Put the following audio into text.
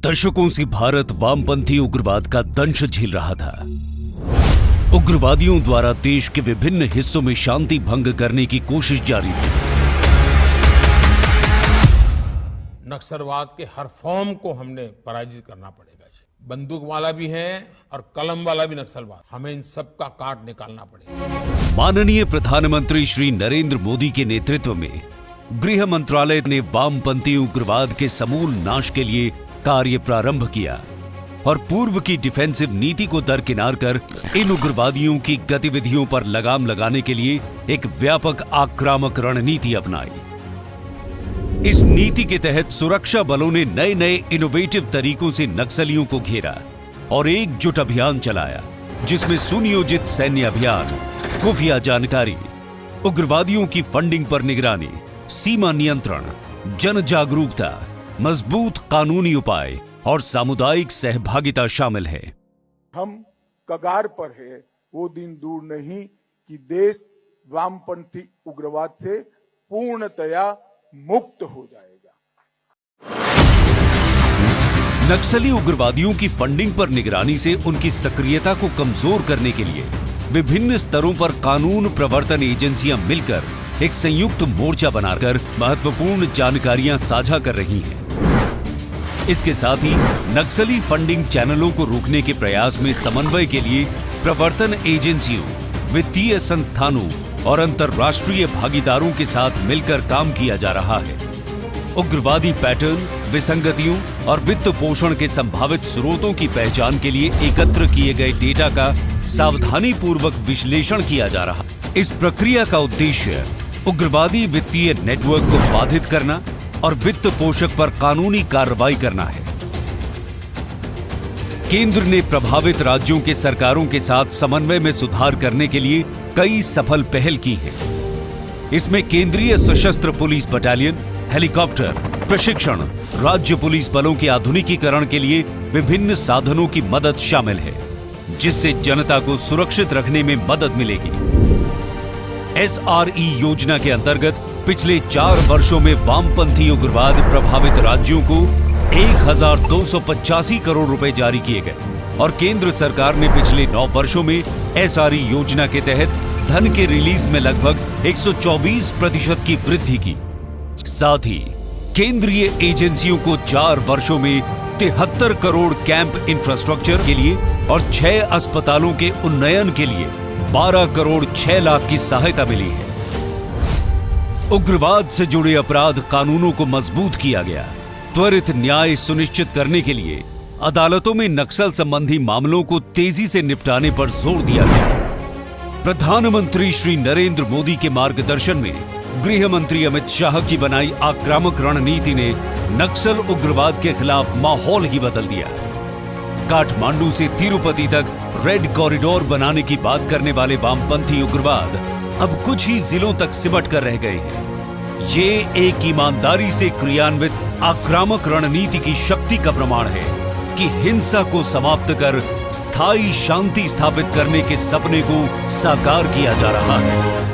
दशकों से भारत वामपंथी उग्रवाद का दंश झेल रहा था। उग्रवादियों द्वारा देश के विभिन्न हिस्सों में शांति भंग करने की कोशिश जारी थी। नक्सलवाद के हर फॉर्म को हमने पराजित करना पड़ेगा। बंदूक वाला भी है और कलम वाला भी नक्सलवाद, हमें इन सब का काट निकालना पड़ेगा। माननीय प्रधानमंत्री श्री नरेंद्र मोदी के नेतृत्व में गृह मंत्रालय ने वामपंथी उग्रवाद के समूल नाश के लिए कार्य प्रारंभ किया और पूर्व की डिफेंसिव नीति को दरकिनार कर इन उग्रवादियों की गतिविधियों पर लगाम लगाने के लिए एक व्यापक आक्रामक रणनीति अपनाई। इस नीति के तहत सुरक्षा बलों ने नए नए इनोवेटिव तरीकों से नक्सलियों को घेरा और एकजुट अभियान चलाया, जिसमें सुनियोजित सैन्य अभियान, खुफिया जानकारी, उग्रवादियों की फंडिंग पर निगरानी, सीमा नियंत्रण, जन जागरूकता, मजबूत कानूनी उपाय और सामुदायिक सहभागिता शामिल है। हम कगार पर है, वो दिन दूर नहीं कि देश वामपंथी उग्रवाद से पूर्णतया मुक्त हो जाएगा। नक्सली उग्रवादियों की फंडिंग पर निगरानी से उनकी सक्रियता को कमजोर करने के लिए विभिन्न स्तरों पर कानून प्रवर्तन एजेंसियां मिलकर एक संयुक्त मोर्चा बनाकर महत्वपूर्ण जानकारियां साझा कर रही हैं। इसके साथ ही नक्सली फंडिंग चैनलों को रोकने के प्रयास में समन्वय के लिए प्रवर्तन एजेंसियों, वित्तीय संस्थानों और अंतर्राष्ट्रीय भागीदारों के साथ मिलकर काम किया जा रहा है। उग्रवादी पैटर्न, विसंगतियों और वित्त पोषण के संभावित स्रोतों की पहचान के लिए एकत्र किए गए डेटा का सावधानी पूर्वक विश्लेषण किया जा रहा है। इस प्रक्रिया का उद्देश्य उग्रवादी वित्तीय नेटवर्क को बाधित करना और वित्त पोषक पर कानूनी कार्रवाई करना है। केंद्र ने प्रभावित राज्यों के सरकारों के साथ समन्वय में सुधार करने के लिए कई सफल पहल की है। इसमें केंद्रीय सशस्त्र पुलिस बटालियन, हेलीकॉप्टर प्रशिक्षण, राज्य पुलिस बलों के आधुनिकीकरण के लिए विभिन्न साधनों की मदद शामिल है, जिससे जनता को सुरक्षित रखने में मदद मिलेगी। SRE योजना के अंतर्गत पिछले 4 वर्षों में वामपंथी उग्रवाद प्रभावित राज्यों को 1285 करोड़ रुपए जारी किए गए और केंद्र सरकार ने पिछले 9 वर्षों में SRE योजना के तहत धन के रिलीज में लगभग 124% की वृद्धि की। साथ ही केंद्रीय एजेंसियों को 4 वर्षों में 73 करोड़ कैंप इंफ्रास्ट्रक्चर के लिए और 6 अस्पतालों के उन्नयन के लिए 12 करोड़ 6 लाख की सहायता मिली है। उग्रवाद से जुड़े अपराध कानूनों को मजबूत किया गया। त्वरित न्याय सुनिश्चित करने के लिए अदालतों में नक्सल संबंधी मामलों को तेजी से निपटाने पर जोर दिया गया। प्रधानमंत्री श्री नरेंद्र मोदी के मार्गदर्शन में गृह मंत्री अमित शाह की बनाई आक्रामक रणनीति ने नक्सल उग्रवाद के खिलाफ माहौल ही बदल दिया। काठमांडू से तिरुपति तक रेड कॉरिडोर बनाने की बात करने वाले वामपंथी उग्रवाद अब कुछ ही जिलों तक सिमट कर रह गए हैं। ये एक ईमानदारी से क्रियान्वित आक्रामक रणनीति की शक्ति का प्रमाण है कि हिंसा को समाप्त कर स्थायी शांति स्थापित करने के सपने को साकार किया जा रहा है।